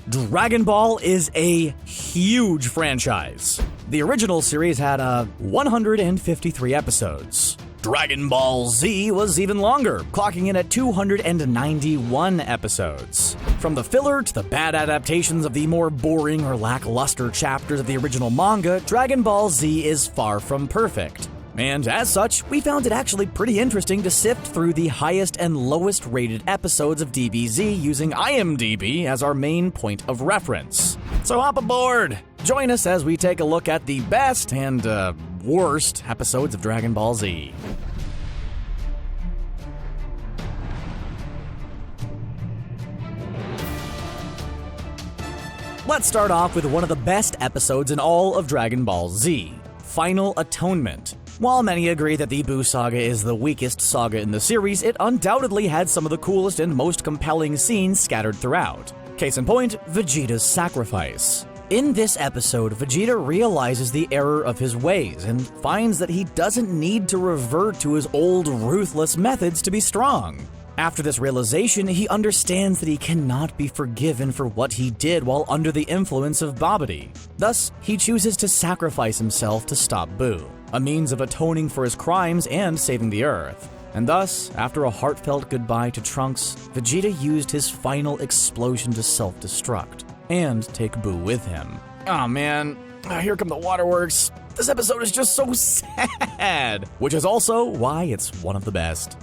Dragon Ball is a huge franchise. The original series had 153 episodes. Dragon Ball Z was even longer, clocking in at 291 episodes. From the filler to the bad adaptations of the more boring or lackluster chapters of the original manga, Dragon Ball Z is far from perfect. And as such, we found it actually pretty interesting to sift through the highest and lowest rated episodes of DBZ using IMDb as our main point of reference. So hop aboard! Join us as we take a look at the best and worst episodes of Dragon Ball Z. Let's start off with one of the best episodes in all of Dragon Ball Z, Final Atonement. While many agree that the Buu Saga is the weakest saga in the series, it undoubtedly had some of the coolest and most compelling scenes scattered throughout. Case in point, Vegeta's sacrifice. In this episode, Vegeta realizes the error of his ways and finds that he doesn't need to revert to his old ruthless methods to be strong. After this realization, he understands that he cannot be forgiven for what he did while under the influence of Babidi. Thus, he chooses to sacrifice himself to stop Buu, a means of atoning for his crimes and saving the Earth. And thus, after a heartfelt goodbye to Trunks, Vegeta used his final explosion to self-destruct and take Buu with him. Aw man, here come the waterworks. This episode is just so sad, which is also why it's one of the best.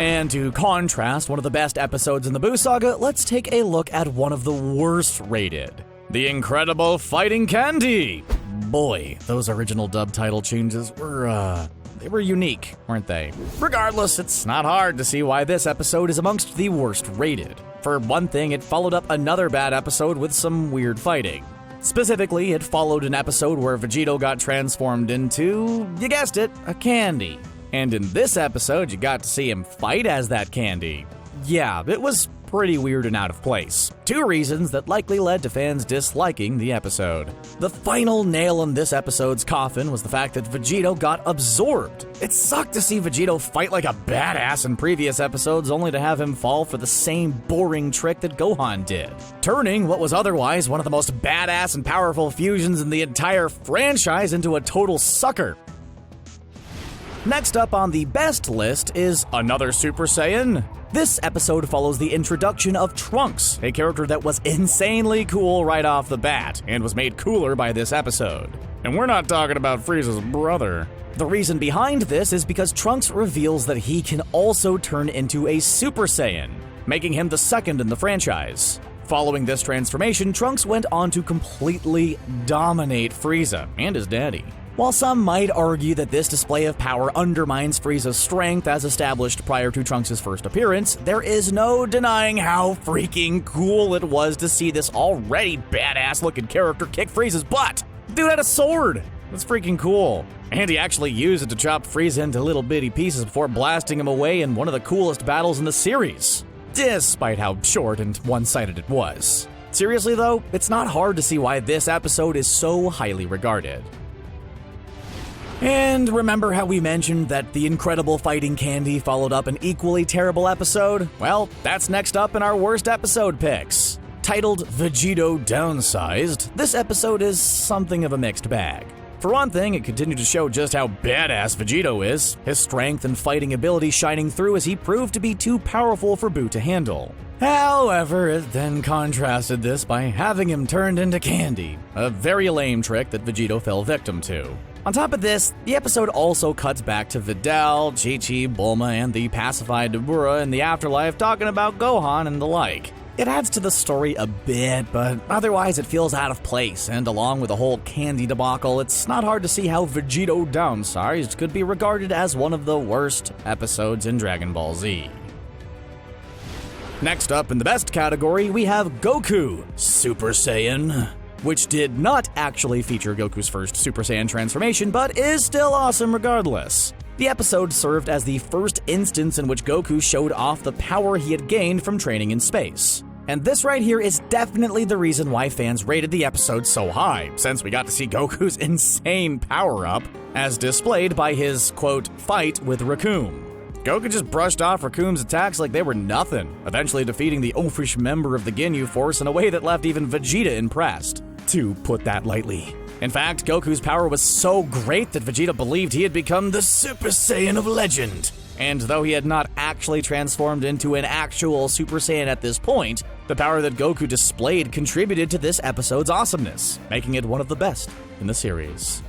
And to contrast one of the best episodes in the Buu Saga, let's take a look at one of the worst rated, The Incredible Fighting Candy. Boy, those original dub title changes were, they were unique, weren't they? Regardless, it's not hard to see why this episode is amongst the worst rated. For one thing, it followed up another bad episode with some weird fighting. Specifically, it followed an episode where Vegito got transformed into, you guessed it, a candy. And in this episode, you got to see him fight as that candy. Yeah, it was pretty weird and out of place. Two reasons that likely led to fans disliking the episode. The final nail in this episode's coffin was the fact that Vegito got absorbed. It sucked to see Vegito fight like a badass in previous episodes only to have him fall for the same boring trick that Gohan did, turning what was otherwise one of the most badass and powerful fusions in the entire franchise into a total sucker. Next up on the best list is another Super Saiyan. This episode follows the introduction of Trunks, a character that was insanely cool right off the bat, and was made cooler by this episode. And we're not talking about Frieza's brother. The reason behind this is because Trunks reveals that he can also turn into a Super Saiyan, making him the second in the franchise. Following this transformation, Trunks went on to completely dominate Frieza and his daddy. While some might argue that this display of power undermines Frieza's strength as established prior to Trunks' first appearance, there is no denying how freaking cool it was to see this already badass-looking character kick Frieza's butt. Dude had a sword! That's freaking cool. And he actually used it to chop Frieza into little bitty pieces before blasting him away in one of the coolest battles in the series, despite how short and one-sided it was. Seriously though, it's not hard to see why this episode is so highly regarded. And remember how we mentioned that The Incredible Fighting Candy followed up an equally terrible episode? Well, that's next up in our worst episode picks. Titled VEGITO Downsized, this episode is something of a mixed bag. For one thing, it continued to show just how badass Vegito is, his strength and fighting ability shining through as he proved to be too powerful for Buu to handle. However, it then contrasted this by having him turned into candy, a very lame trick that Vegito fell victim to. On top of this, the episode also cuts back to Videl, Chi-Chi, Bulma, and the pacified Dabura in the afterlife talking about Gohan and the like. It adds to the story a bit, but otherwise it feels out of place, and along with the whole candy debacle, it's not hard to see how VEGITO Downsized could be regarded as one of the worst episodes in Dragon Ball Z. Next up in the best category, we have Goku Super Saiyan, which did not actually feature Goku's first Super Saiyan transformation, but is still awesome regardless. The episode served as the first instance in which Goku showed off the power he had gained from training in space. And this right here is definitely the reason why fans rated the episode so high, since we got to see Goku's insane power-up, as displayed by his, quote, fight with Raccoon. Goku just brushed off Raccoon's attacks like they were nothing, eventually defeating the oafish member of the Ginyu force in a way that left even Vegeta impressed, to put that lightly. In fact, Goku's power was so great that Vegeta believed he had become the Super Saiyan of legend. And though he had not actually transformed into an actual Super Saiyan at this point, the power that Goku displayed contributed to this episode's awesomeness, making it one of the best in the series.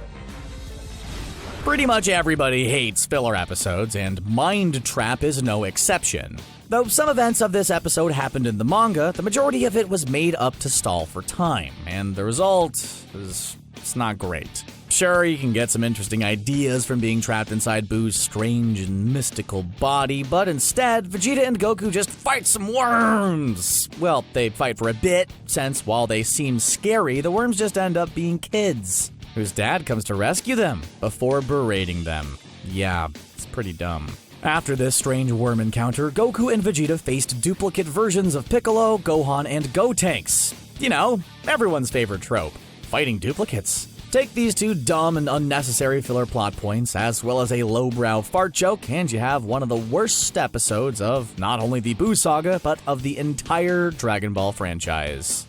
Pretty much everybody hates filler episodes, and Mind Trap is no exception. Though some events of this episode happened in the manga, the majority of it was made up to stall for time, and the result is it's not great. Sure, you can get some interesting ideas from being trapped inside Buu's strange and mystical body, but instead, Vegeta and Goku just fight some worms! Well, they fight for a bit, since while they seem scary, the worms just end up being kids, whose dad comes to rescue them before berating them. Yeah, it's pretty dumb. After this strange worm encounter, Goku and Vegeta faced duplicate versions of Piccolo, Gohan, and Gotenks. You know, everyone's favorite trope, fighting duplicates. Take these two dumb and unnecessary filler plot points, as well as a lowbrow fart joke, and you have one of the worst episodes of not only the Buu Saga, but of the entire Dragon Ball franchise.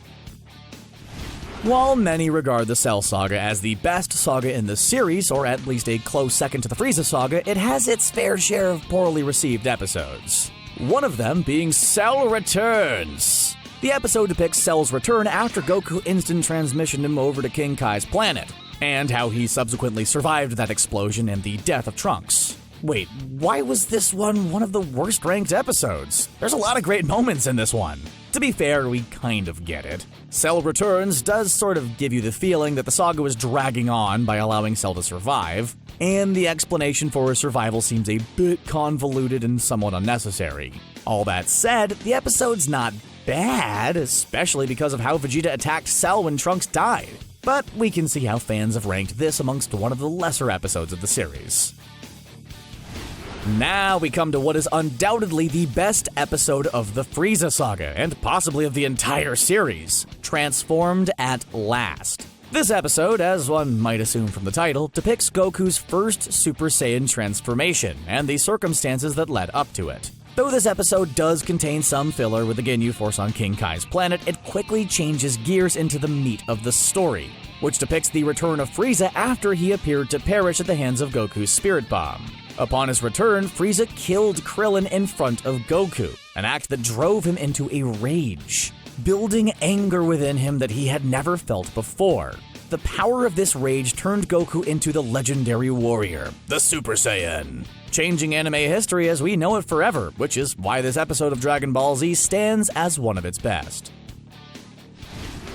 While many regard the Cell Saga as the best saga in the series, or at least a close second to the Frieza Saga, it has its fair share of poorly received episodes. One of them being Cell Returns. The episode depicts Cell's return after Goku instant transmissioned him over to King Kai's planet, and how he subsequently survived that explosion and the death of Trunks. Wait, why was this one of the worst ranked episodes? There's a lot of great moments in this one. To be fair, we kind of get it. Cell Returns does sort of give you the feeling that the saga was dragging on by allowing Cell to survive, and the explanation for his survival seems a bit convoluted and somewhat unnecessary. All that said, the episode's not bad, especially because of how Vegeta attacked Cell when Trunks died. But we can see how fans have ranked this amongst one of the lesser episodes of the series. Now we come to what is undoubtedly the best episode of the Frieza Saga, and possibly of the entire series, Transformed at Last. This episode, as one might assume from the title, depicts Goku's first Super Saiyan transformation, and the circumstances that led up to it. Though this episode does contain some filler with the Ginyu Force on King Kai's planet, it quickly changes gears into the meat of the story, which depicts the return of Frieza after he appeared to perish at the hands of Goku's Spirit Bomb. Upon his return, Frieza killed Krillin in front of Goku, an act that drove him into a rage, building anger within him that he had never felt before. The power of this rage turned Goku into the legendary warrior, the Super Saiyan, changing anime history as we know it forever, which is why this episode of Dragon Ball Z stands as one of its best.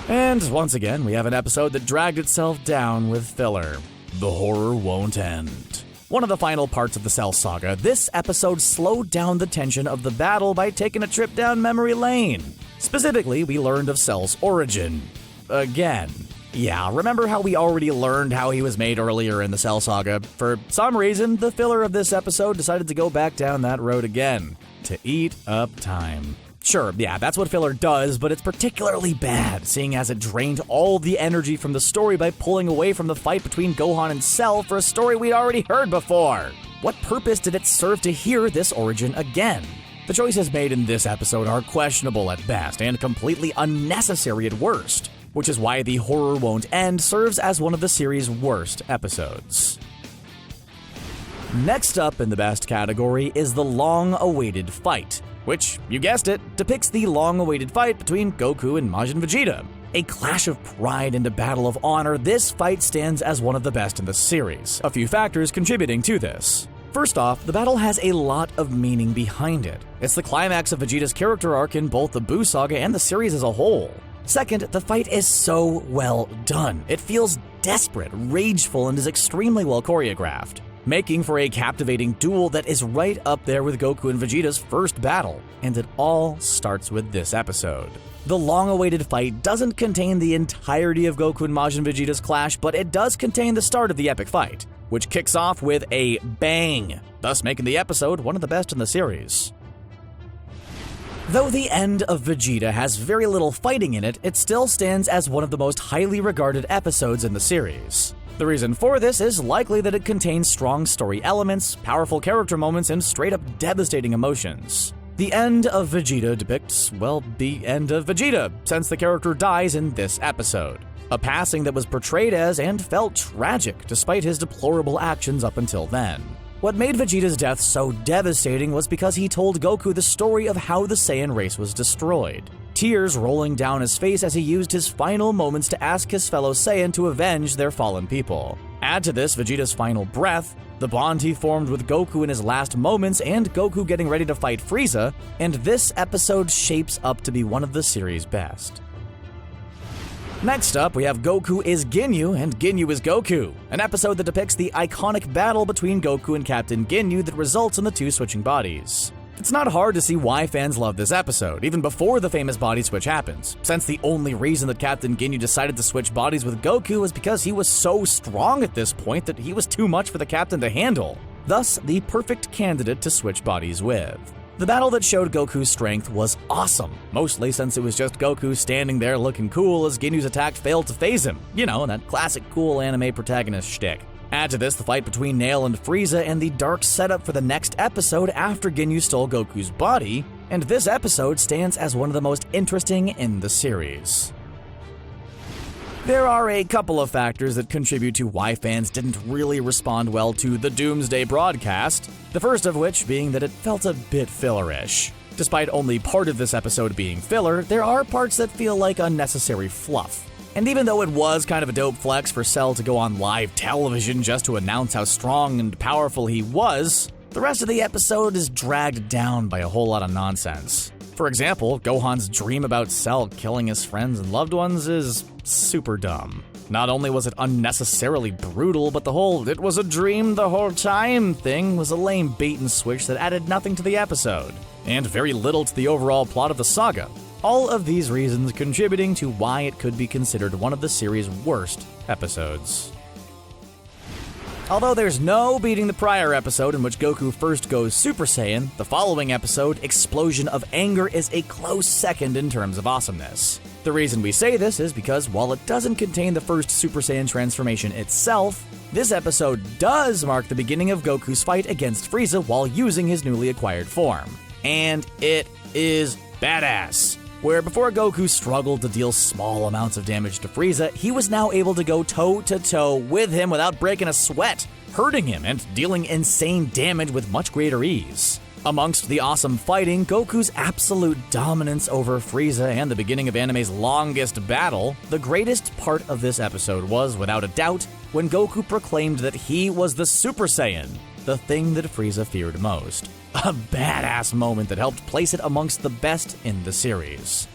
And once again, we have an episode that dragged itself down with filler. The horror won't end. One of the final parts of the Cell Saga, this episode slowed down the tension of the battle by taking a trip down memory lane. Specifically, we learned of Cell's origin. Again. Yeah, remember how we already learned how he was made earlier in the Cell Saga? For some reason, the filler of this episode decided to go back down that road again, to eat up time. Sure, yeah, that's what filler does, but it's particularly bad, seeing as it drained all the energy from the story by pulling away from the fight between Gohan and Cell for a story we'd already heard before. What purpose did it serve to hear this origin again? The choices made in this episode are questionable at best and completely unnecessary at worst, which is why The Horror Won't End serves as one of the series' worst episodes. Next up in the best category is the long-awaited fight, which, you guessed it, depicts the long-awaited fight between Goku and Majin Vegeta. A clash of pride and a battle of honor, this fight stands as one of the best in the series, a few factors contributing to this. First off, the battle has a lot of meaning behind it. It's the climax of Vegeta's character arc in both the Buu Saga and the series as a whole. Second, the fight is so well done. It feels desperate, rageful, and is extremely well choreographed, making for a captivating duel that is right up there with Goku and Vegeta's first battle, and it all starts with this episode. The long-awaited fight doesn't contain the entirety of Goku and Majin Vegeta's clash, but it does contain the start of the epic fight, which kicks off with a bang, thus making the episode one of the best in the series. Though the end of Vegeta has very little fighting in it, it still stands as one of the most highly regarded episodes in the series. The reason for this is likely that it contains strong story elements, powerful character moments, and straight-up devastating emotions. The end of Vegeta depicts, well, the end of Vegeta, since the character dies in this episode. A passing that was portrayed as and felt tragic despite his deplorable actions up until then. What made Vegeta's death so devastating was because he told Goku the story of how the Saiyan race was destroyed. Tears rolling down his face as he used his final moments to ask his fellow Saiyan to avenge their fallen people. Add to this Vegeta's final breath, the bond he formed with Goku in his last moments, and Goku getting ready to fight Frieza, and this episode shapes up to be one of the series' best. Next up, we have Goku is GINYU and GINYU is Goku, an episode that depicts the iconic battle between Goku and Captain GINYU that results in the two switching bodies. It's not hard to see why fans love this episode, even before the famous body switch happens, since the only reason that Captain GINYU decided to switch bodies with Goku was because he was so strong at this point that he was too much for the captain to handle, thus the perfect candidate to switch bodies with. The battle that showed Goku's strength was awesome, mostly since it was just Goku standing there looking cool as Ginyu's attack failed to phase him. You know, that classic cool anime protagonist shtick. Add to this the fight between Nail and Frieza and the dark setup for the next episode after Ginyu stole Goku's body, and this episode stands as one of the most interesting in the series. There are a couple of factors that contribute to why fans didn't really respond well to the Doomsday broadcast, the first of which being that it felt a bit fillerish. Despite only part of this episode being filler, there are parts that feel like unnecessary fluff. And even though it was kind of a dope flex for Cell to go on live television just to announce how strong and powerful he was, the rest of the episode is dragged down by a whole lot of nonsense. For example, Gohan's dream about Cell killing his friends and loved ones is super dumb. Not only was it unnecessarily brutal, but the whole "it was a dream the whole time" thing was a lame bait and switch that added nothing to the episode, and very little to the overall plot of the saga. All of these reasons contributing to why it could be considered one of the series' worst episodes. Although there's no beating the prior episode in which Goku first goes Super Saiyan, the following episode, Explosion of Anger, is a close second in terms of awesomeness. The reason we say this is because while it doesn't contain the first Super Saiyan transformation itself, this episode does mark the beginning of Goku's fight against Frieza while using his newly acquired form. And it is badass. Where before Goku struggled to deal small amounts of damage to Frieza, he was now able to go toe-to-toe with him without breaking a sweat, hurting him and dealing insane damage with much greater ease. Amongst the awesome fighting, Goku's absolute dominance over Frieza and the beginning of anime's longest battle, the greatest part of this episode was, without a doubt, when Goku proclaimed that he was the Super Saiyan, the thing that Frieza feared most. A badass moment that helped place it amongst the best in the series.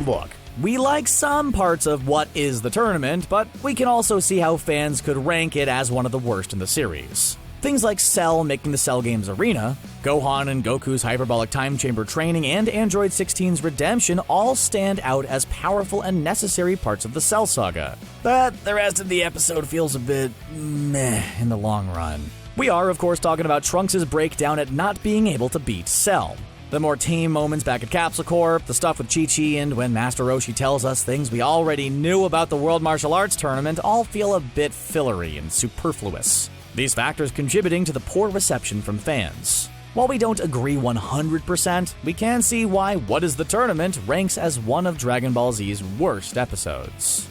Look, we like some parts of what is the tournament, but we can also see how fans could rank it as one of the worst in the series. Things like Cell making the Cell Games arena, Gohan and Goku's hyperbolic time chamber training, and Android 16's redemption all stand out as powerful and necessary parts of the Cell Saga. But the rest of the episode feels a bit meh in the long run. We are, of course, talking about Trunks' breakdown at not being able to beat Cell. The more tame moments back at Capsule Corp, the stuff with Chi-Chi, and when Master Roshi tells us things we already knew about the World Martial Arts Tournament all feel a bit fillery and superfluous. These factors contributing to the poor reception from fans. While we don't agree 100%, we can see why What is the Tournament ranks as one of Dragon Ball Z's worst episodes.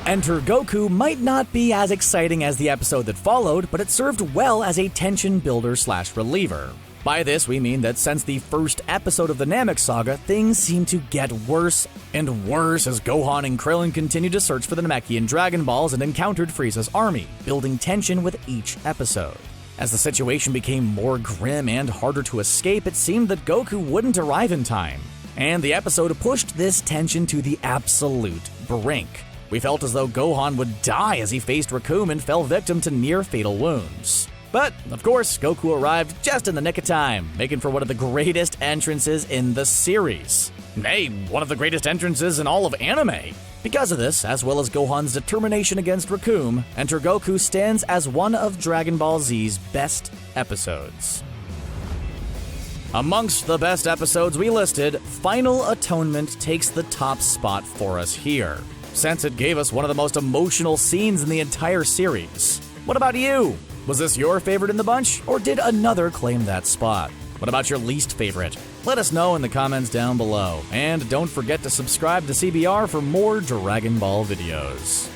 Enter Goku might not be as exciting as the episode that followed, but it served well as a tension builder/reliever. By this, we mean that since the first episode of the Namek Saga, things seem to get worse and worse as Gohan and Krillin continued to search for the Namekian Dragon Balls and encountered Frieza's army, building tension with each episode. As the situation became more grim and harder to escape, it seemed that Goku wouldn't arrive in time, and the episode pushed this tension to the absolute brink. We felt as though Gohan would die as he faced Recoome and fell victim to near-fatal wounds. But, of course, Goku arrived just in the nick of time, making for one of the greatest entrances in the series. Nay, one of the greatest entrances in all of anime. Because of this, as well as Gohan's determination against Recoome, Enter Goku stands as one of Dragon Ball Z's best episodes. Amongst the best episodes we listed, Final Atonement takes the top spot for us here. since it gave us one of the most emotional scenes in the entire series. What about you? Was this your favorite in the bunch, or did another claim that spot? What about your least favorite? Let us know in the comments down below, and don't forget to subscribe to CBR for more Dragon Ball videos.